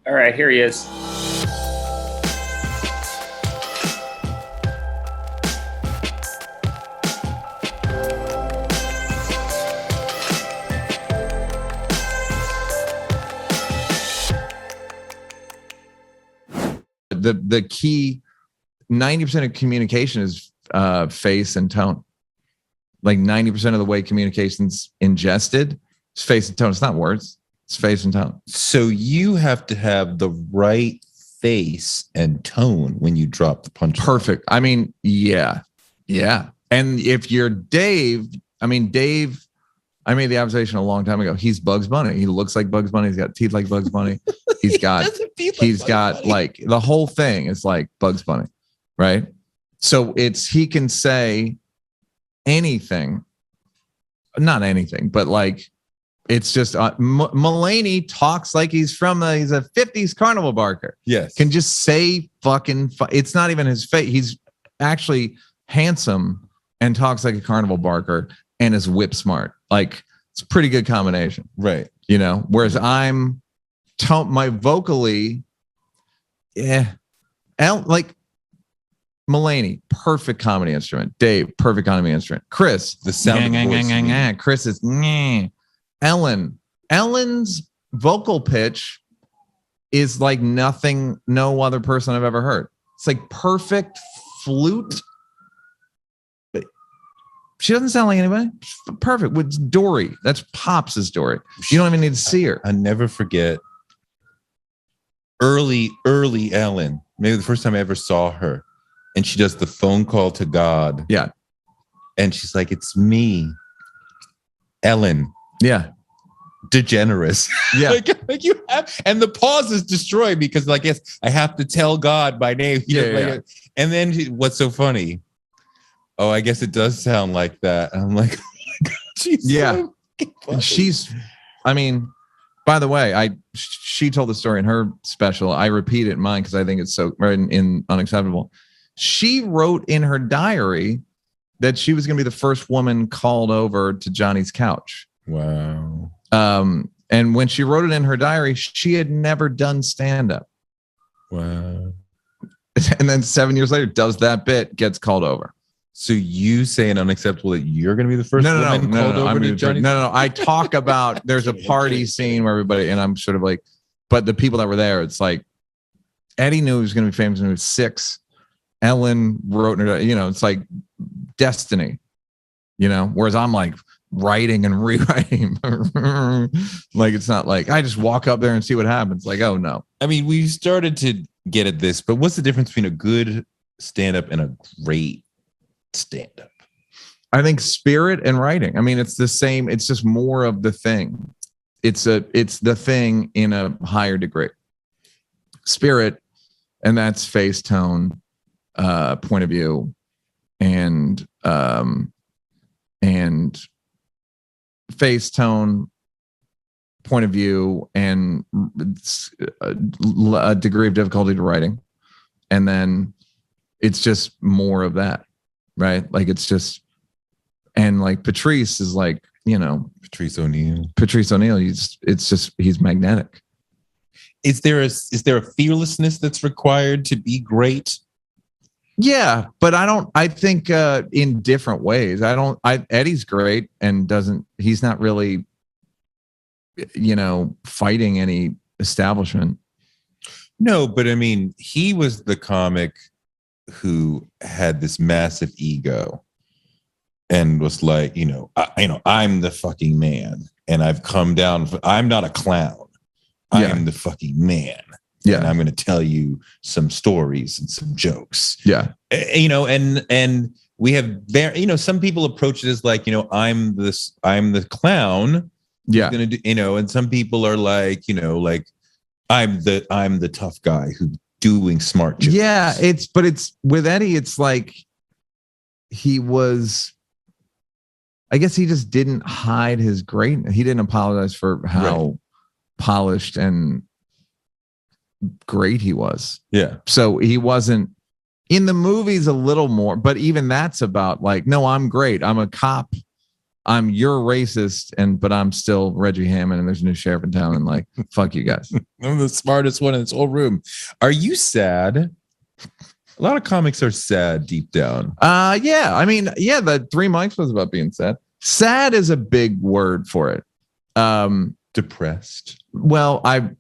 All right, here he is. The key 90% of communication is face and tone. Like 90% of the way communication's ingested is face and tone. It's not words, it's face and tone. So you have to have the right face and tone when you drop the punch. Perfect. I mean, yeah. And if you're Dave, I made the observation a long time ago. He's Bugs Bunny. He looks like Bugs Bunny. He's got teeth like Bugs Bunny. He's got like the whole thing is like Bugs Bunny, right? So he can say anything, not anything, but like it's just Mulaney talks like he's a 50s carnival barker. Yes, can just say fucking. It's not even his face. He's actually handsome and talks like a carnival barker and is whip smart. Like it's a pretty good combination, right? You know, whereas my vocally, like Mulaney, perfect comedy instrument. Dave, perfect comedy instrument. Chris, the sound of the voice. Chris is Ellen's vocal pitch is like nothing no other person I've ever heard. It's like perfect flute. She doesn't sound like anybody. Perfect. With Dory. That's Pops' Dory. You don't even need to see her. I never forget early Ellen. Maybe the first time I ever saw her. And she does the phone call to God. Yeah. And she's like, it's me, Ellen. Yeah. DeGeneres. Yeah. like you have, and the pause is destroyed because like, yes, I have to tell God my name. Yeah. And then what's so funny? Oh, I guess it does sound like that. And I'm like, oh my God, she's by the way, she told the story in her special. I repeat it in mine because I think it's so in Unacceptable. She wrote in her diary that she was going to be the first woman called over to Johnny's couch. Wow. And when she wrote it in her diary, she had never done stand-up. Wow. And then 7 years later, does that bit, gets called over. So you say in Unacceptable that you're going to be the first woman called over to Johnny? No. I talk about there's a party scene where everybody, and I'm sort of like, but the people that were there, it's like Eddie knew he was going to be famous when he was 6. Ellen wrote, it's like destiny, whereas I'm like writing and rewriting. Like it's not like I just walk up there and see what happens. Like, oh no. I mean, we started to get at this, but what's the difference between a good stand-up and a great stand-up? I think spirit and writing. I mean, it's the same. It's just more of the thing. It's the thing in a higher degree. Spirit, and that's face, tone, point of view, and face, tone, point of view, and a degree of difficulty to writing, and then it's just more of that. Right. Like it's just, and like Patrice is like, Patrice O'Neal, he's magnetic. Is there a fearlessness that's required to be great? Yeah. But I think in different ways. Eddie's great and he's not really, fighting any establishment. No, but I mean, he was the comic who had this massive ego and was like, I'm the fucking man and I've come down. I'm not a clown. I am the fucking man. Yeah. And I'm going to tell you some stories and some jokes. Yeah. And we have some people approach it as like, I'm the clown. Yeah. Going to do, and some people are like, like I'm the tough guy who doing smart jokes. Yeah, it's with Eddie, it's like I guess he just didn't hide his greatness. He didn't apologize for how polished and great he was. Yeah. So he wasn't in the movies a little more, but even that's about like, no, I'm great. I'm a cop. you're racist, but I'm still Reggie Hammond, and there's a new sheriff in town, and like, fuck you guys. I'm the smartest one in this whole room. Are you sad? A lot of comics are sad deep down. Yeah. I mean, yeah, the 3 Mics was about being sad. Sad is a big word for it. Depressed. Well, I've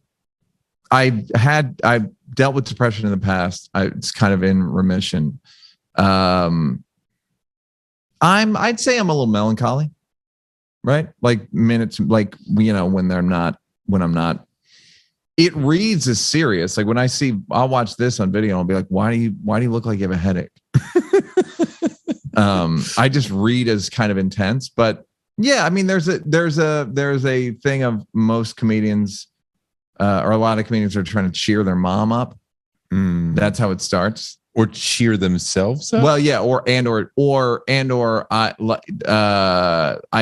dealt with depression in the past. It's kind of in remission. I'd say I'm a little melancholy, right? Like minutes, like, you know, when I'm not, it reads as serious. Like when I'll watch this on video and I'll be like, why do you look like you have a headache? I just read as kind of intense, but yeah, I mean, there's a thing of most comedians, or a lot of comedians are trying to cheer their mom up. That's how it starts. Or cheer themselves up. Well, yeah, or I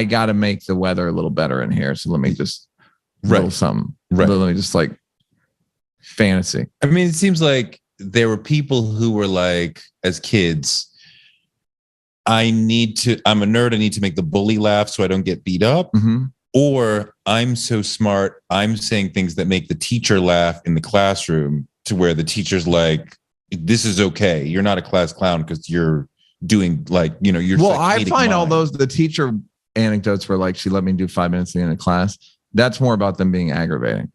got to make the weather a little better in here, so let me just roll something. Right. Let me just like fantasy. I mean, it seems like there were people who were like, as kids, I'm a nerd. I need to make the bully laugh so I don't get beat up. Mm-hmm. Or I'm so smart, I'm saying things that make the teacher laugh in the classroom to where the teacher's like, this is okay. You're not a class clown because you're doing like, you know, you're. Well, I find all those, the teacher anecdotes where like, she let me do 5 minutes in a class. That's more about them being aggravating.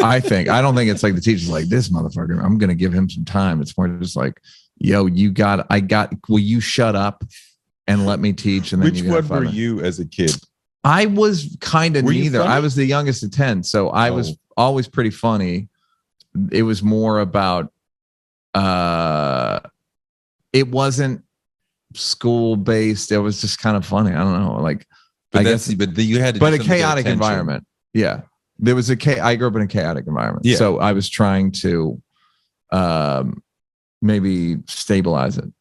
I don't think it's like the teacher's like, this motherfucker, I'm going to give him some time. It's more just like, yo, will you shut up and let me teach? And then which one were you as a kid? I was kind of neither. I was the youngest of 10. So I was always pretty funny. It was more about, it wasn't school based. It was just kind of funny. I don't know. Like, but you had to, but a chaotic environment. Yeah. There was I grew up in a chaotic environment. Yeah. So I was trying to, maybe stabilize it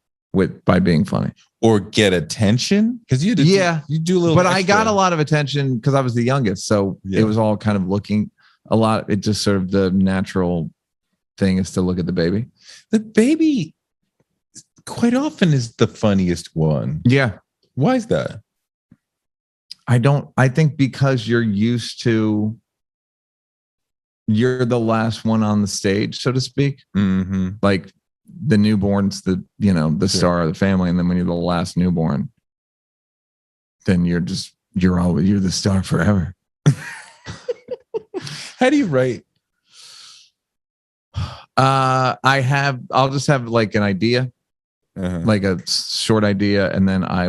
by being funny or get attention. Cause you do a little, but extra. I got a lot of attention because I was the youngest. So it was all kind of looking a lot. It just sort of the natural thing is to look at the baby. The baby quite often is the funniest one. Yeah. Why is that? I think because you're the last one on the stage, so to speak. Mm-hmm. Like the newborn's the star of the family. And then when you're the last newborn, then you're the star forever. How do you write? I'll just have like an idea, like a short idea. And then I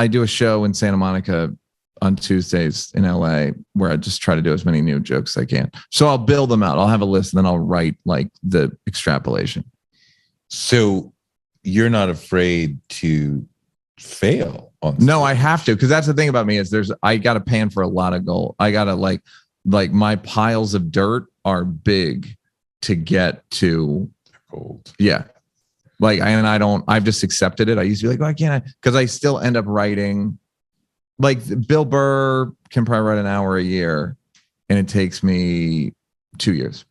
do a show in Santa Monica on Tuesdays in LA where I just try to do as many new jokes as I can. So I'll build them out. I'll have a list and then I'll write like the extrapolation. So you're not afraid to fail on stage? No, I have to, because that's the thing about me is I got to pan for a lot of gold. I got to like my piles of dirt are big to get to gold. Yeah. Like, I've just accepted it. I used to be like, why can't I? Because I still end up writing. Like Bill Burr can probably write an hour a year, and it takes me 2 years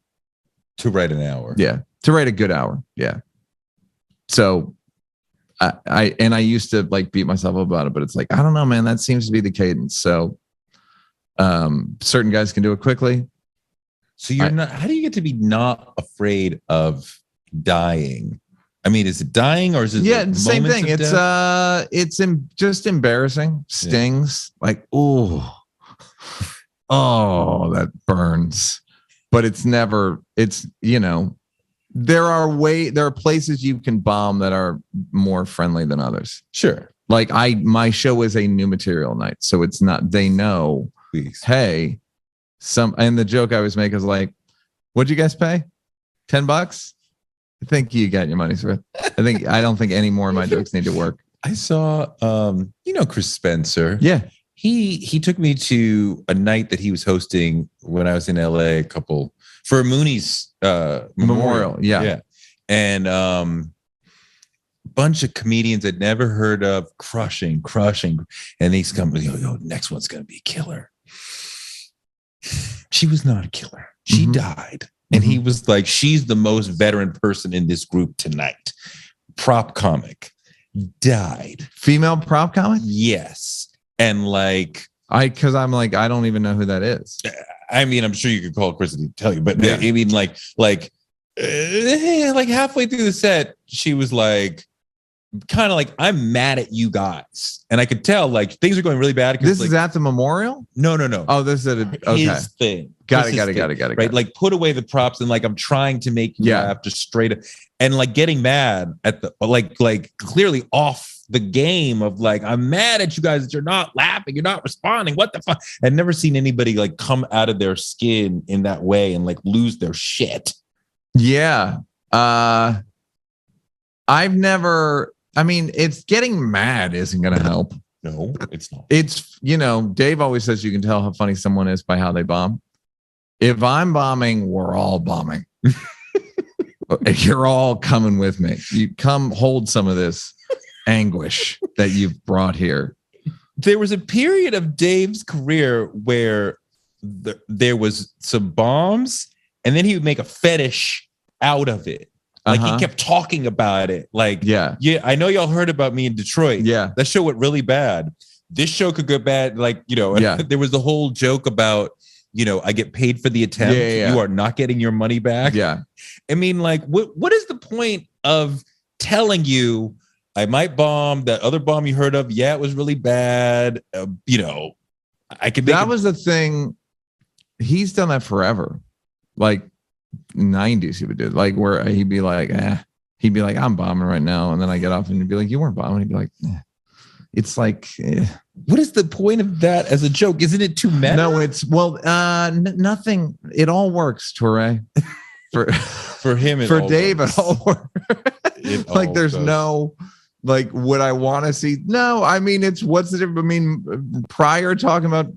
to write an hour. Yeah, to write a good hour. Yeah. So, I used to like beat myself up about it, but it's like, I don't know, man. That seems to be the cadence. So, certain guys can do it quickly. So you're not. How do you get to be not afraid of dying? I mean, is it dying or is it? Yeah, same thing. It's just embarrassing. Stings like, oh, that burns. But it's never. There are places you can bomb that are more friendly than others. Sure. Like my show is a new material night, so it's not. They know. Please. Hey, and the joke I always make is like, what'd you guys pay? $10? I think you got your money's worth. I don't think any more of my jokes need to work. I saw, Chris Spencer. Yeah. He took me to a night that he was hosting when I was in LA for Mooney's memorial. Yeah. And bunch of comedians I'd never heard of crushing. And these companies, yo, next one's going to be a killer. She was not a killer. She died. And he was like, she's the most veteran person in this group tonight. prop comic died. Female prop comic? Yes. And like, because I'm like, I don't even know who that is. I mean, I'm sure you could call Chris to tell you, but Yeah. I mean, like halfway through the set, she was like, kind of like, I'm mad at you guys. And I could tell like things are going really bad. This like, is at the memorial? No. Oh, this is His thing. Got it. Right. Like put away the props and like, I'm trying to make you laugh just straight up and like getting mad at the, like clearly off the game of like, I'm mad at you guys that you're not laughing. You're not responding. What the fuck? I've never seen anybody like come out of their skin in that way and like lose their shit. Yeah. It's getting mad isn't going to help. No, it's not. It's, Dave always says you can tell how funny someone is by how they bomb. If I'm bombing, we're all bombing. You're all coming with me. You come hold some of this anguish that you've brought here. There was a period of Dave's career where there was some bombs and then he would make a fetish out of it. Like he kept talking about it. Like, yeah, I know y'all heard about me in Detroit. Yeah. That show went really bad. This show could go bad. Like, there was the whole joke about, I get paid for the attempt. Yeah. You are not getting your money back. Yeah. I mean, like, what is the point of telling you I might bomb that other bomb you heard of? Yeah, it was really bad. I could. That was the thing. He's done that forever. Like 90s, he would do it. Like where he'd be like, I'm bombing right now. And then I get off and he'd be like, you weren't bombing. He'd be like, It's like, what is the point of that as a joke? Isn't it too meta? No, it's nothing. It all works, Touré. For him, for Dave, it all works. Like there's does. no, like, would I want to see? No, I mean, it's what's the difference? I mean, prior talking about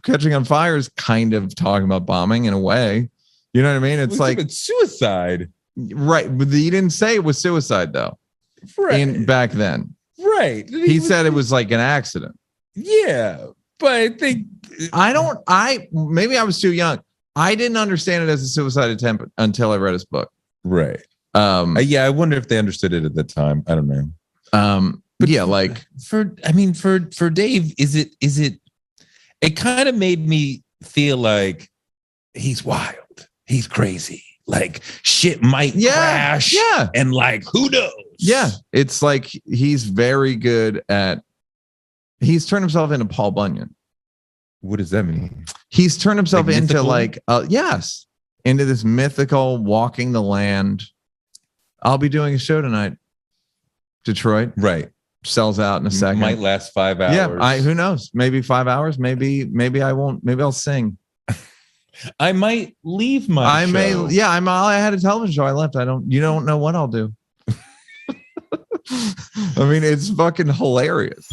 catching on fire is kind of talking about bombing in a way. You know what I mean? It's like suicide, right? But he didn't say it was suicide though. Right. Back then. Right. He said it was like an accident. Yeah. But I think maybe I was too young. I didn't understand it as a suicide attempt until I read his book. Right. I wonder if they understood it at the time. I don't know. But yeah, like for Dave, is it kind of made me feel like he's wild. He's crazy. Like shit might crash. Yeah. And like, who knows? Yeah. It's like he's very good he's turned himself into Paul Bunyan. What does that mean? He's turned himself like into mythical? into this mythical walking the land. I'll be doing a show tonight. Detroit. Right. Sells out in a second. Might last 5 hours. Yeah. Who knows? Maybe 5 hours. Maybe I won't. Maybe I'll sing. I might leave my show. I had a television show. I left. You don't know what I'll do. I mean, it's fucking hilarious.